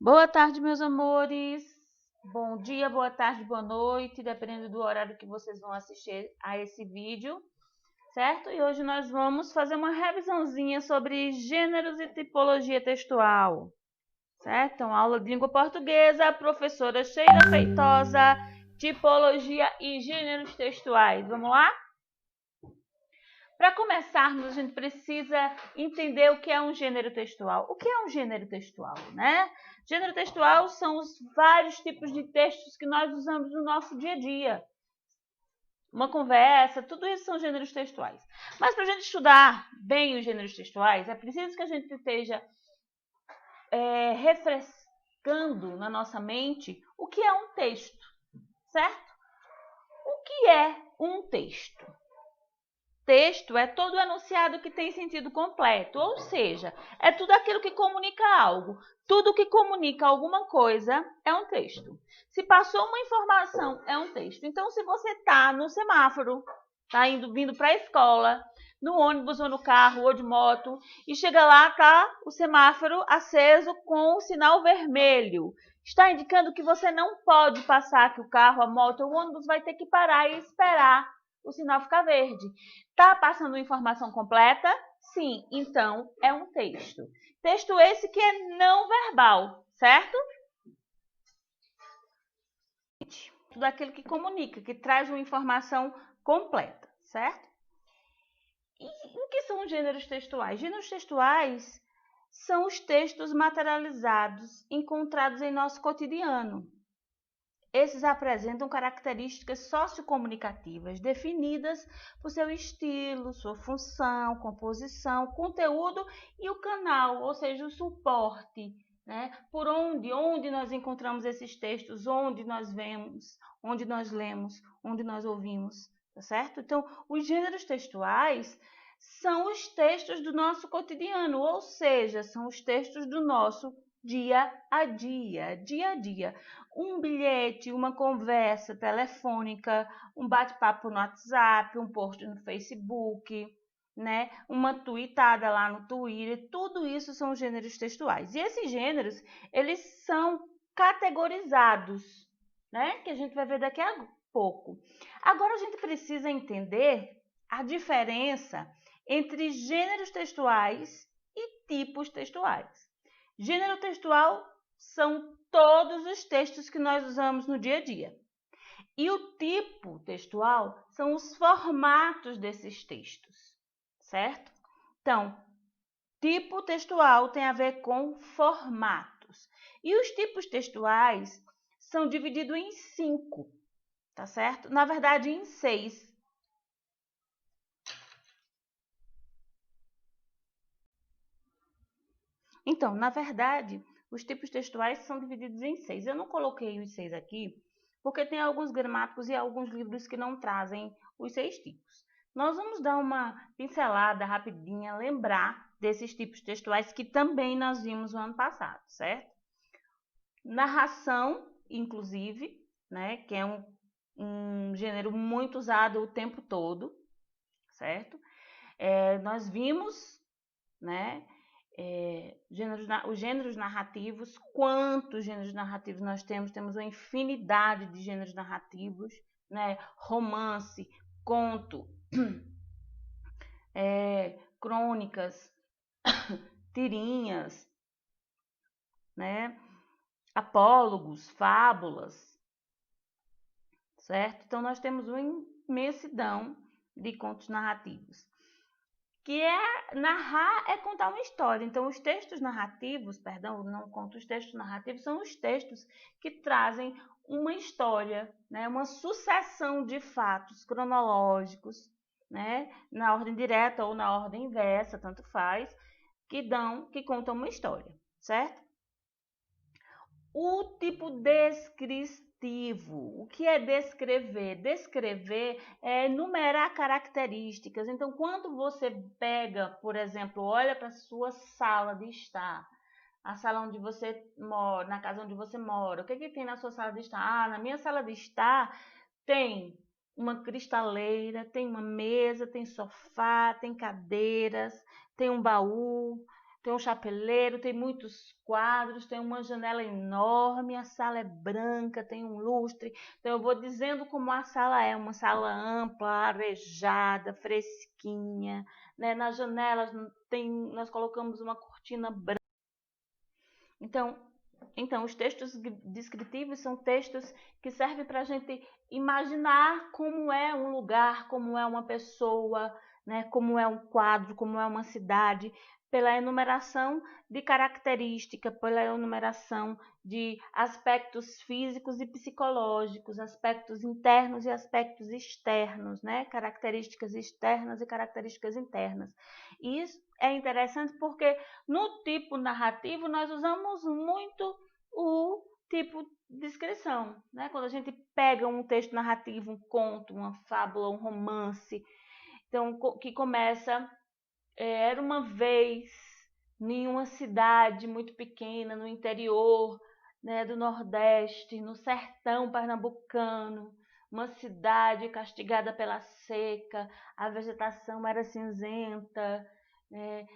Boa tarde, meus amores. Bom dia, boa tarde, boa noite, dependendo do horário que vocês vão assistir a esse vídeo, certo? E hoje nós vamos fazer uma revisãozinha sobre gêneros e tipologia textual, certo? Então, aula de língua portuguesa, professora Sheila Feitosa, tipologia e gêneros textuais. Vamos lá? Para começarmos, a gente precisa entender o que é um gênero textual. O que é um gênero textual, né? Gênero textual são os vários tipos de textos que nós usamos no nosso dia a dia. Uma conversa, tudo isso são gêneros textuais. Mas para a gente estudar bem os gêneros textuais, é preciso que a gente esteja refrescando na nossa mente o que é um texto, certo? O que é um texto? Texto é todo enunciado que tem sentido completo, ou seja, é tudo aquilo que comunica algo. Tudo que comunica alguma coisa é um texto. Se passou uma informação, é um texto. Então, se você está no semáforo, está vindo para a escola, no ônibus ou no carro ou de moto, e chega lá, está o semáforo aceso com o sinal vermelho. Está indicando que você não pode passar, que o carro, a moto ou o ônibus vai ter que parar e esperar o sinal ficar verde. Está passando informação completa? Sim, então é um texto. Texto esse que é não verbal, certo? Tudo aquilo que comunica, que traz uma informação completa, certo? E o que são os gêneros textuais? Gêneros textuais são os textos materializados encontrados em nosso cotidiano. Esses apresentam características sociocomunicativas definidas por seu estilo, sua função, composição, conteúdo e o canal, ou seja, o suporte, né? Por onde nós encontramos esses textos, onde nós vemos, onde nós lemos, onde nós ouvimos, tá certo? Então, os gêneros textuais são os textos do nosso cotidiano, ou seja, são os textos do nosso dia a dia. Um bilhete, uma conversa telefônica, um bate-papo no WhatsApp, um post no Facebook, né? Uma tweetada lá no Twitter, tudo isso são gêneros textuais. E esses gêneros, eles são categorizados, né? Que a gente vai ver daqui a pouco. Agora a gente precisa entender a diferença entre gêneros textuais e tipos textuais. Gênero textual são todos os textos que nós usamos no dia a dia. E o tipo textual são os formatos desses textos, certo? Então, tipo textual tem a ver com formatos. E os tipos textuais são divididos em 5, tá certo? Na verdade, em 6. Então, na verdade, os tipos textuais são divididos em 6. Eu não coloquei os 6 aqui, porque tem alguns gramáticos e alguns livros que não trazem os 6 tipos. Nós vamos dar uma pincelada rapidinha, lembrar desses tipos textuais que também nós vimos no ano passado, certo? Narração, inclusive, né, que é um gênero muito usado o tempo todo, certo? Nós vimos, né, os gêneros narrativos. Quantos gêneros narrativos nós temos? Temos uma infinidade de gêneros narrativos, né? Romance, conto, crônicas, tirinhas, né? Apólogos, fábulas, certo? Então nós temos uma imensidão de contos narrativos. Que é narrar, é contar uma história. Então, os textos narrativos, perdão, não conto, os textos narrativos são os textos que trazem uma história, né, uma sucessão de fatos cronológicos, né, na ordem direta ou na ordem inversa, tanto faz, que contam uma história, certo? O tipo descritivo. O que é descrever? Descrever é enumerar características. Então, quando você pega, por exemplo, olha para a sua sala de estar, a sala onde você mora, na casa onde você mora, o que tem na sua sala de estar? Ah, na minha sala de estar tem uma cristaleira, tem uma mesa, tem sofá, tem cadeiras, tem um baú, tem um chapeleiro, tem muitos quadros, tem uma janela enorme, a sala é branca, tem um lustre. Então, eu vou dizendo como a sala é, uma sala ampla, arejada, fresquinha, né? Nas janelas nós colocamos uma cortina branca. Então, os textos descritivos são textos que servem para a gente imaginar como é um lugar, como é uma pessoa, né? Como é um quadro, como é uma cidade, pela enumeração de características, pela enumeração de aspectos físicos e psicológicos, aspectos internos e aspectos externos, né? Características externas e características internas. E isso é interessante porque no tipo narrativo nós usamos muito o tipo de descrição, né? Quando a gente pega um texto narrativo, um conto, uma fábula, um romance, então que começa era uma vez em uma cidade muito pequena no interior, né, do Nordeste, no sertão pernambucano, uma cidade castigada pela seca, a vegetação era cinzenta, né,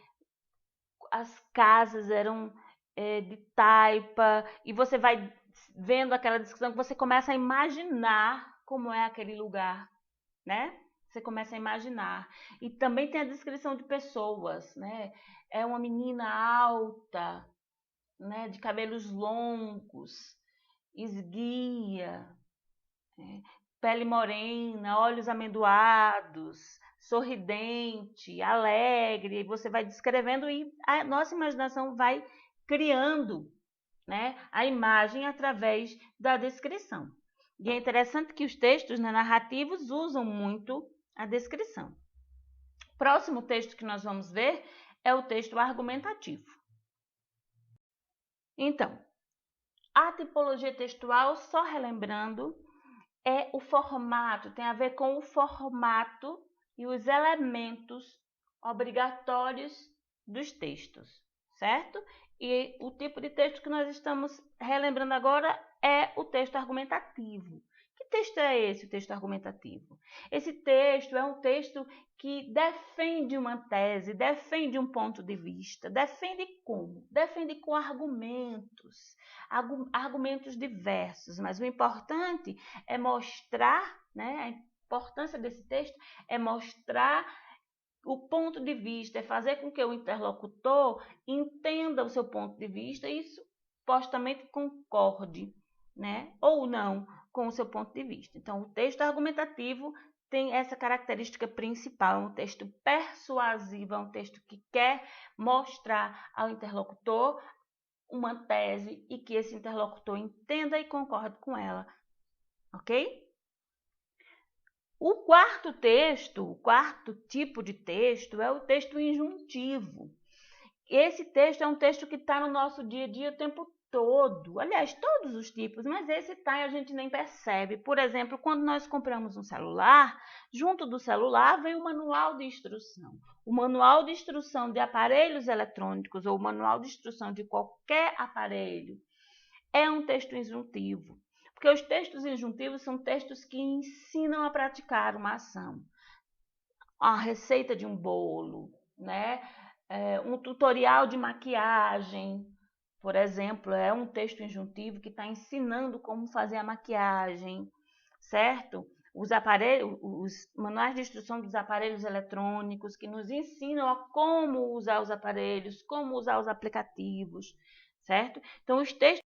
as casas eram de taipa, e você vai vendo aquela descrição que você começa a imaginar como é aquele lugar, né? Você começa a imaginar. E também tem a descrição de pessoas, né? É uma menina alta, né? De cabelos longos, esguia, né? Pele morena, olhos amendoados, sorridente, alegre. E você vai descrevendo e a nossa imaginação vai criando, né, a imagem através da descrição. E é interessante que os textos narrativos usam muito a descrição. O próximo texto que nós vamos ver é o texto argumentativo. Então, a tipologia textual, só relembrando, é o formato, tem a ver com o formato e os elementos obrigatórios dos textos, certo? E o tipo de texto que nós estamos relembrando agora é o texto argumentativo. Que texto é esse, o texto argumentativo? Esse texto é um texto que defende uma tese, defende um ponto de vista. Defende como? Defende com argumentos, argumentos diversos. Mas o importante é mostrar, né, a importância desse texto é mostrar o ponto de vista, é fazer com que o interlocutor entenda o seu ponto de vista e supostamente concorde, né, ou não com o seu ponto de vista. Então, o texto argumentativo tem essa característica principal, é um texto persuasivo, é um texto que quer mostrar ao interlocutor uma tese e que esse interlocutor entenda e concorde com ela, ok? O quarto tipo de texto é o texto injuntivo. Esse texto é um texto que está no nosso dia a dia o tempo todo. Aliás, todos os tipos, mas esse está e a gente nem percebe. Por exemplo, quando nós compramos um celular, junto do celular vem o manual de instrução. O manual de instrução de aparelhos eletrônicos ou o manual de instrução de qualquer aparelho é um texto injuntivo. Porque os textos injuntivos são textos que ensinam a praticar uma ação. A receita de um bolo, né? Um tutorial de maquiagem, por exemplo, é um texto injuntivo que está ensinando como fazer a maquiagem, certo? Os manuais de instrução dos aparelhos eletrônicos que nos ensinam a como usar os aparelhos, como usar os aplicativos, certo? Então, os textos